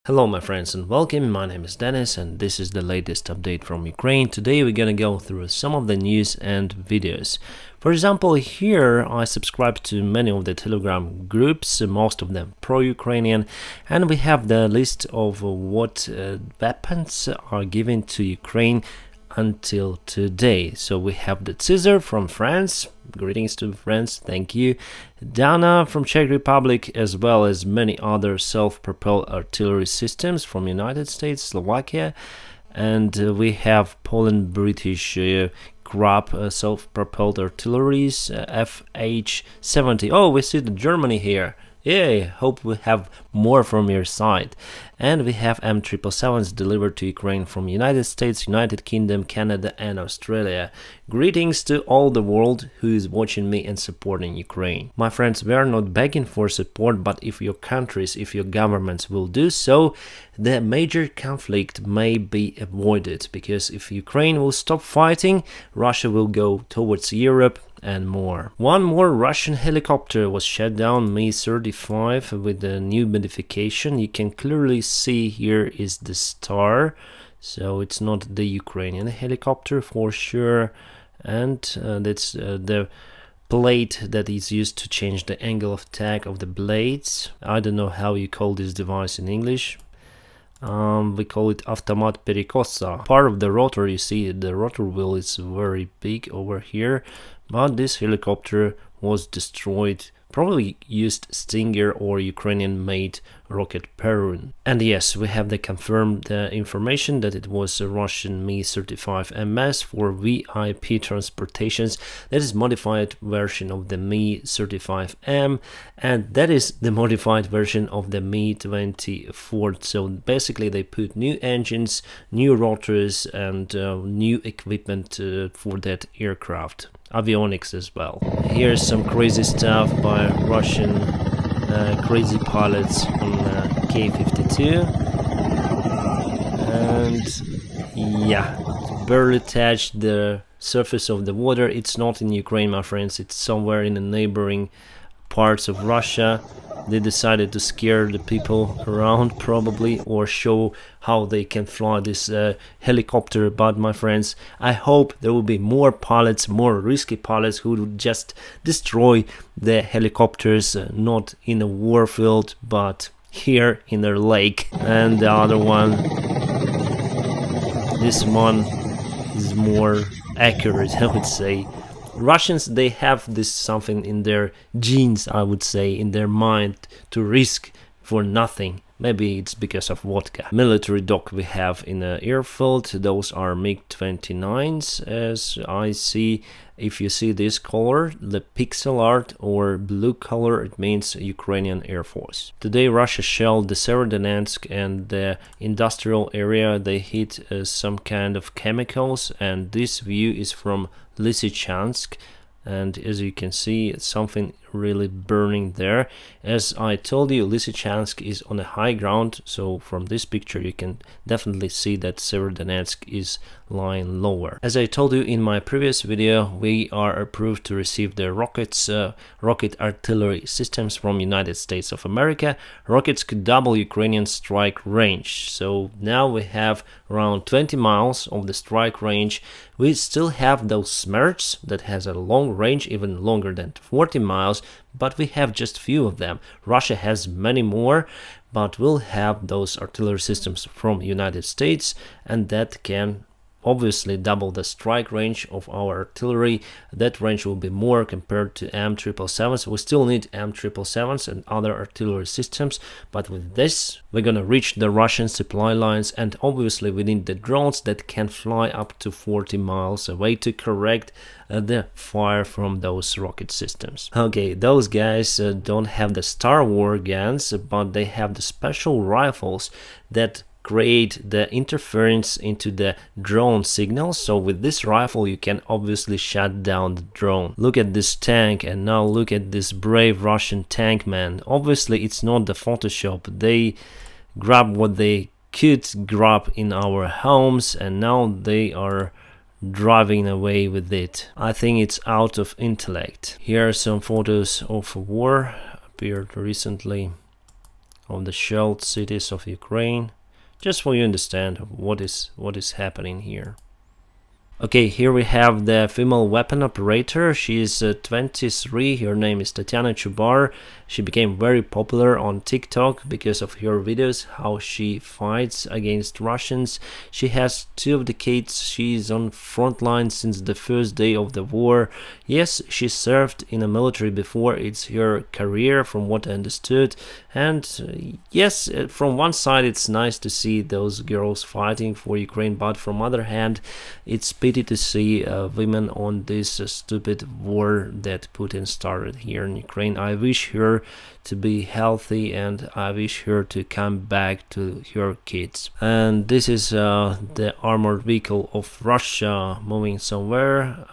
Hello my friends and welcome, my name is Dennis and this is the latest update from Ukraine. Today we're gonna go through some of the news and videos. For example, here I subscribe to many of the Telegram groups, most of them pro-Ukrainian, and we have the list of what weapons are given to Ukraine until today. So we have the Caesar from France, greetings to France, thank you, Dana from Czech Republic, as well as many other self-propelled artillery systems from United States, Slovakia, and we have Poland British Grab self-propelled artilleries, FH-70. Oh, we see the Germany here. Yay, hope we have more from your side. And we have M777s delivered to Ukraine from United States, United Kingdom, Canada and Australia. Greetings to all the world who is watching me and supporting Ukraine. My friends, we are not begging for support, but if your countries, if your governments will do so, the major conflict may be avoided, because if Ukraine will stop fighting, Russia will go towards Europe and more. One more Russian helicopter was shot down, Mi-35, with a new modification. You can clearly see here is the star, so it's not the Ukrainian helicopter for sure, and that's the plate that is used to change the angle of attack of the blades. I don't know how you call this device in English. We call it automat perikosa. Part of the rotor, you see the rotor wheel is very big over here, but this helicopter was destroyed, probably used Stinger or Ukrainian made rocket Perun. And yes, we have the confirmed information that it was a Russian Mi-35MS for VIP transportations. That is modified version of the Mi-35M, and that is the modified version of the Mi-24. So basically they put new engines, new rotors and new equipment for that aircraft. Avionics as well. Here's some crazy stuff by Russian crazy pilots on K-52, and yeah, barely touched the surface of the water. It's not in Ukraine, my friends, it's somewhere in the neighboring parts of Russia. They decided to scare the people around probably, or show how they can fly this helicopter. But my friends, I hope there will be more pilots, more risky pilots who will just destroy the helicopters, not in a war field but here in their lake. And the other one, this one is more accurate, I would say. Russians, they have this something in their genes, I would say, in their mind, to risk for nothing. Maybe it's because of vodka. Military dock we have in the airfield. Those are MiG-29s, as I see. If you see this color, the pixel art or blue color, it means Ukrainian Air Force. Today Russia shelled the Severodonetsk and the industrial area. They hit some kind of chemicals, and this view is from Lysychansk. And as you can see, it's something really burning there. As I told you, Lysychansk is on a high ground, so from this picture you can definitely see that Severodonetsk is lying lower. As I told you in my previous video, we are approved to receive the rockets, rocket artillery systems from United States of America. Rockets could double Ukrainian strike range, so now we have around 20 miles of the strike range. We still have those Smerts that has a long range, even longer than 40 miles, but we have just few of them. Russia has many more, but we'll have those artillery systems from United States, and that can obviously double the strike range of our artillery. That range will be more compared to M777s. We still need M777s and other artillery systems, but with this we're gonna reach the Russian supply lines, and obviously we need the drones that can fly up to 40 miles away to correct the fire from those rocket systems. Okay, those guys don't have the Star War guns, but they have the special rifles that create the interference into the drone signals. So with this rifle you can obviously shut down the drone. Look at this tank, and now look at this brave Russian tank man. Obviously it's not the Photoshop. They grab what they could grab in our homes, and now they are driving away with it. I think it's out of intellect. Here are some photos of war appeared recently of the shelled cities of Ukraine, just for you to understand what is happening here. Okay, here we have the female weapon operator. She is 23. Her name is Tatiana Chubar. She became very popular on TikTok because of her videos, how she fights against Russians. She has 2 of the kids. She is on front line since the first day of the war. Yes, she served in the military before. It's her career, from what I understood. And yes, from one side it's nice to see those girls fighting for Ukraine, but from other hand, it's pity to see women on this stupid war that Putin started here in Ukraine. I wish her to be healthy, and I wish her to come back to her kids. And this is the armored vehicle of Russia moving somewhere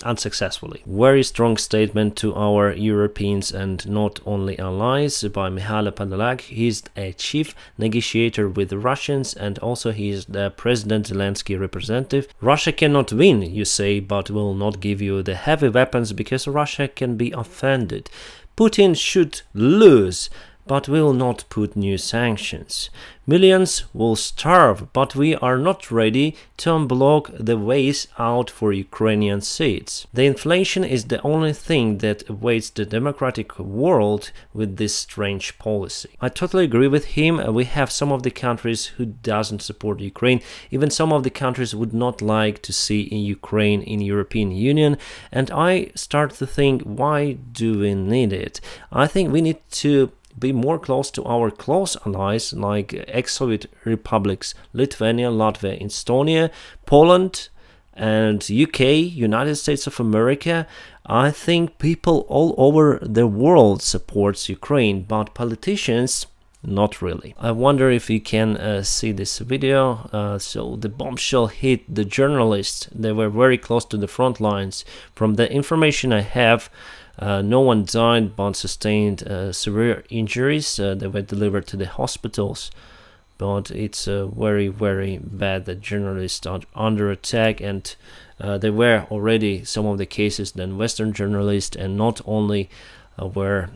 unsuccessfully. Very strong statement to our Europeans and not only allies by Mikhail Podolak. He's a chief negotiator with the Russians, and also he is the President Zelensky representative. Russia cannot win, you say, but will not give you the heavy weapons because Russia can be offended. Putin should lose, but will not put new sanctions. Millions will starve, but we are not ready to unblock the ways out for Ukrainian seats. The inflation is the only thing that awaits the democratic world with this strange policy. I totally agree with him. We have some of the countries who doesn't support Ukraine. Even some of the countries would not like to see Ukraine in European Union. And I start to think, why do we need it? I think we need to be more close to our close allies like ex-Soviet republics Lithuania, Latvia, Estonia, Poland and UK, United States of America. I think people all over the world supports Ukraine, but politicians not really. I wonder if you can see this video. So the bombshell hit the journalists. They were very close to the front lines. From the information I have, no one died but sustained severe injuries. They were delivered to the hospitals, but it's very, very bad that journalists are under attack, and there were already some of the cases then Western journalists, and not only were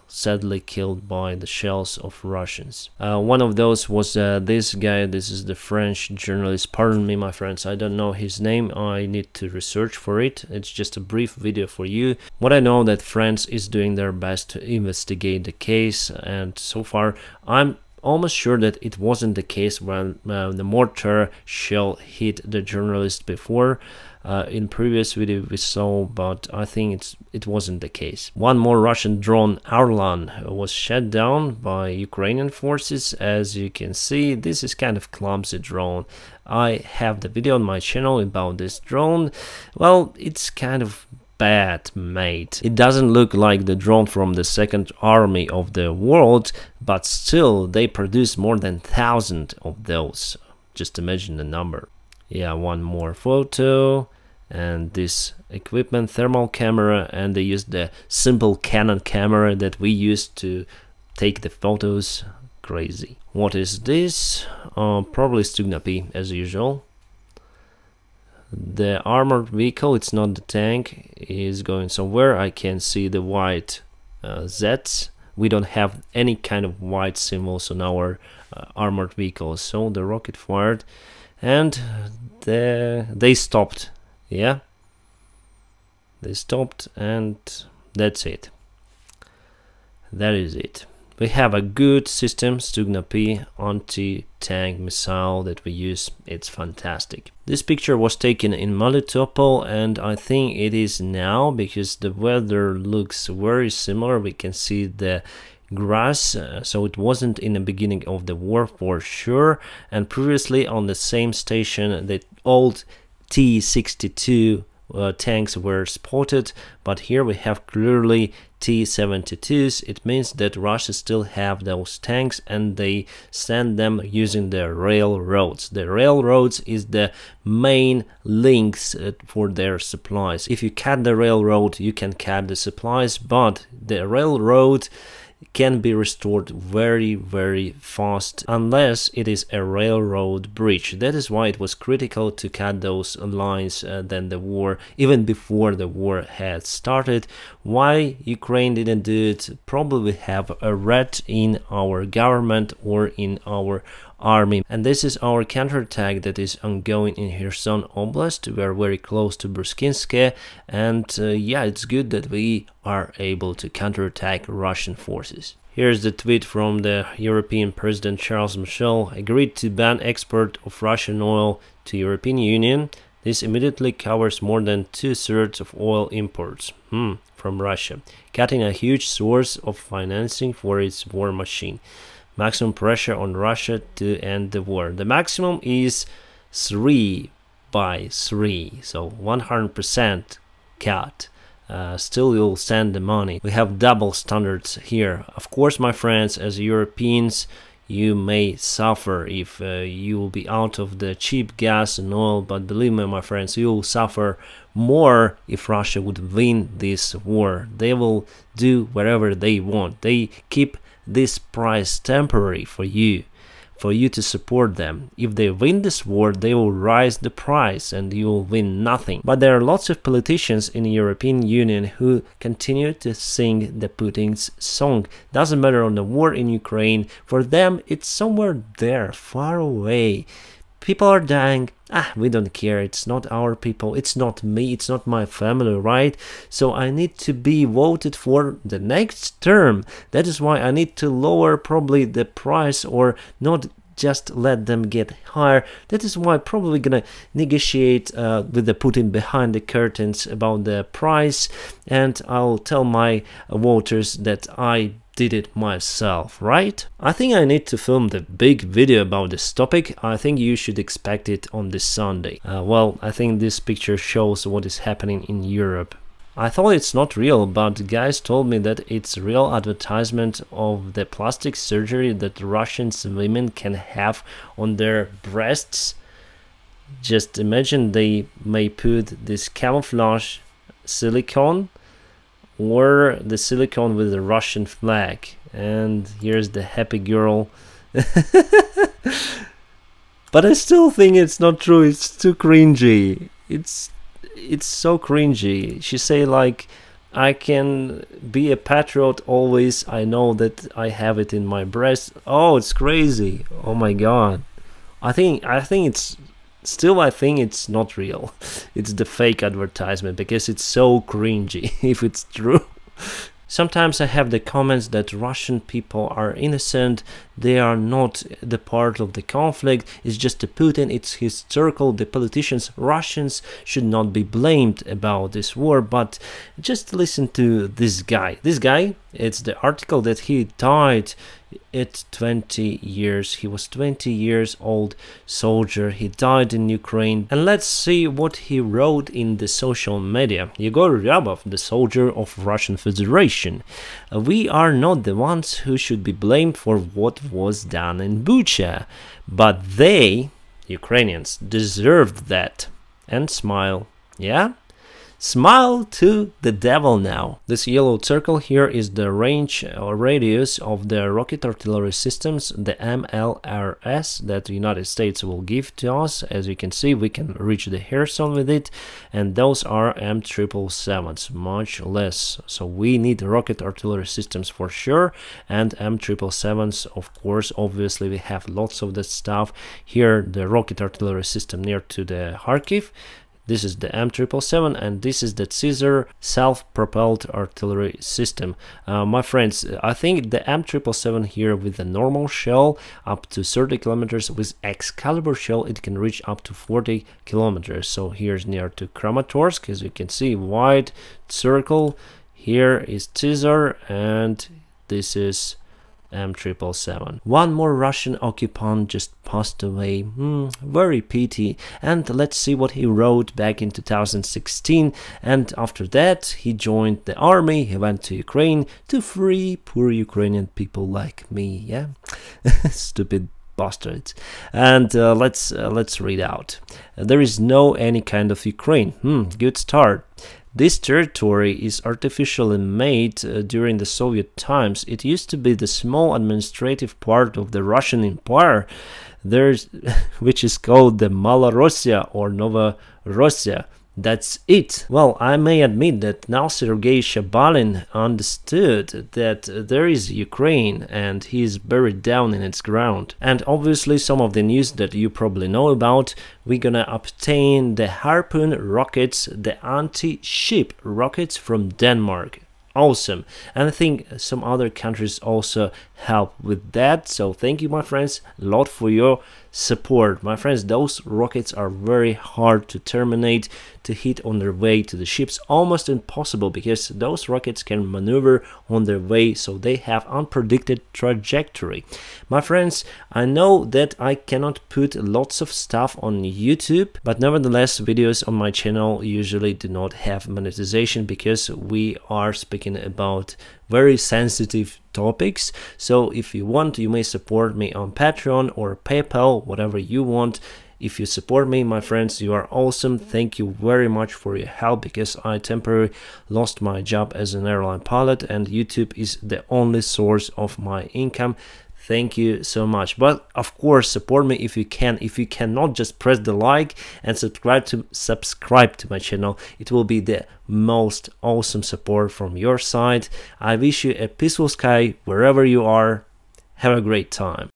sadly killed by the shells of Russians. One of those was this guy. This is the French journalist. Pardon me, my friends, I don't know his name. I need to research for it. It's just a brief video for you. What I know that France is doing their best to investigate the case, and so far I'm almost sure that it wasn't the case when the mortar shell hit the journalist before. In previous video we saw, but I think it wasn't the case. One more Russian drone, Arlan, was shot down by Ukrainian forces. As you can see, this is kind of clumsy drone. I have the video on my channel about this drone. Well, it's kind of bad made. It doesn't look like the drone from the Second Army of the world, but still they produce more than 1,000 of those. Just imagine the number. Yeah, one more photo, and this equipment, thermal camera, and they used the simple Canon camera that we used to take the photos. Crazy. What is this? Probably Stugna P as usual. The armored vehicle, it's not the tank, is going somewhere. I can see the white Zs. We don't have any kind of white symbols on our armored vehicles. So the rocket fired, and they stopped. Yeah, they stopped, and that's it. That is it. We have a good system, Stugna P anti-tank missile that we use. It's fantastic. This picture was taken in Melitopol, and I think it is now because the weather looks very similar. We can see the grass, so it wasn't in the beginning of the war for sure. And previously on the same station, the old T-62 tanks were spotted, but here we have clearly T-72s. It means that Russia still have those tanks, and they send them using the railroads. The railroads is the main links for their supplies. If you cut the railroad, you can cut the supplies, but the railroad can be restored very, very fast unless it is a railroad bridge. That is why it was critical to cut those lines than the war, even before the war had started. Why Ukraine didn't do it? Probably have a rat in our government or in our army. And this is our counterattack that is ongoing in Kherson Oblast. We are very close to Bruskinske, and yeah, it's good that we are able to counterattack Russian forces. Here's the tweet from the European President Charles Michel: agreed to ban export of Russian oil to European Union. This immediately covers more than 2/3 of oil imports from Russia, cutting a huge source of financing for its war machine. Maximum pressure on Russia to end the war. The maximum is 3/3, so 100% cut. Still you'll send the money. We have double standards here. Of course, my friends, as Europeans, you may suffer if you will be out of the cheap gas and oil, but believe me, my friends, you will suffer more if Russia would win this war. They will do whatever they want. They keep this price temporary for you to support them. If they win this war, they will raise the price and you will win nothing. But there are lots of politicians in the European Union who continue to sing the Putin's song. Doesn't matter on the war in Ukraine, for them it's somewhere there, far away. People are dying, we don't care, it's not our people, it's not me, it's not my family, right? So I need to be voted for the next term. That is why I need to lower probably the price or not just let them get higher. That is why I'm probably gonna negotiate with the Putin behind the curtains about the price, and I'll tell my voters that I did it myself, right? I think I need to film the big video about this topic. I think you should expect it on this Sunday. Well, I think this picture shows what is happening in Europe. I thought it's not real, but guys told me that it's real advertisement of the plastic surgery that Russian women can have on their breasts. Just imagine they may put this camouflage silicone or the silicone with the Russian flag, and here's the happy girl. But I still think it's not true. It's too cringy. It's so cringy. She say like, I can be a patriot always, I know that I have it in my breast. Oh, it's crazy. Oh my god. I think it's still, I think it's not real. It's the fake advertisement because it's so cringy if it's true. Sometimes I have the comments that Russian people are innocent, they are not the part of the conflict, it's just a Putin, it's his circle, the politicians, Russians should not be blamed about this war. But just listen to this guy. This guy, it's the article that he died at 20 years. He was 20 years old soldier. He died in Ukraine. And let's see what he wrote in the social media. Yegor Ryabov, the soldier of Russian Federation. We are not the ones who should be blamed for what was done in Bucha, but they, Ukrainians, deserved that. And smile. Yeah? Smile to the devil now. This yellow circle here is the range or radius of the rocket artillery systems, the MLRS, that the United States will give to us. As you can see, we can reach the Kherson with it, and those are M777s, much less. So we need rocket artillery systems for sure, and M777s, of course, obviously we have lots of that stuff. Here, the rocket artillery system near to the Kharkiv. This is the M777, and this is the Caesar self-propelled artillery system. My friends, I think the M777 here with the normal shell up to 30 kilometers, with Excalibur shell it can reach up to 40 kilometers. So here's near to Kramatorsk, as you can see, wide circle. Here is Caesar, and this is M777. One more Russian occupant just passed away. Very pity. And let's see what he wrote back in 2016. And after that, he joined the army. He went to Ukraine to free poor Ukrainian people like me. Yeah, stupid bastards. And let's read out. There is no any kind of Ukraine. Good start. This territory is artificially made during the Soviet times. It used to be the small administrative part of the Russian Empire, which is called the Malorossia or Novorossia. That's it. Well, I may admit that now Sergei Shabalin understood that there is Ukraine and he is buried down in its ground. And obviously some of the news that you probably know about, we're gonna obtain the Harpoon rockets, the anti-ship rockets from Denmark. Awesome. And I think some other countries also help with that. So thank you, my friends, a lot for your support. My friends, those rockets are very hard to terminate, to hit on their way to the ships, almost impossible, because those rockets can maneuver on their way, so they have unpredicted trajectory. My friends, I know that I cannot put lots of stuff on YouTube, but nevertheless videos on my channel usually do not have monetization because we are speaking about very sensitive topics. So if you want, you may support me on Patreon or PayPal, whatever you want. If you support me, my friends, you are awesome. Thank you very much for your help, because I temporarily lost my job as an airline pilot and YouTube is the only source of my income. Thank you so much. But of course, support me if you can. If you cannot, just press the like and subscribe to my channel. It will be the most awesome support from your side. I wish you a peaceful sky wherever you are. Have a great time.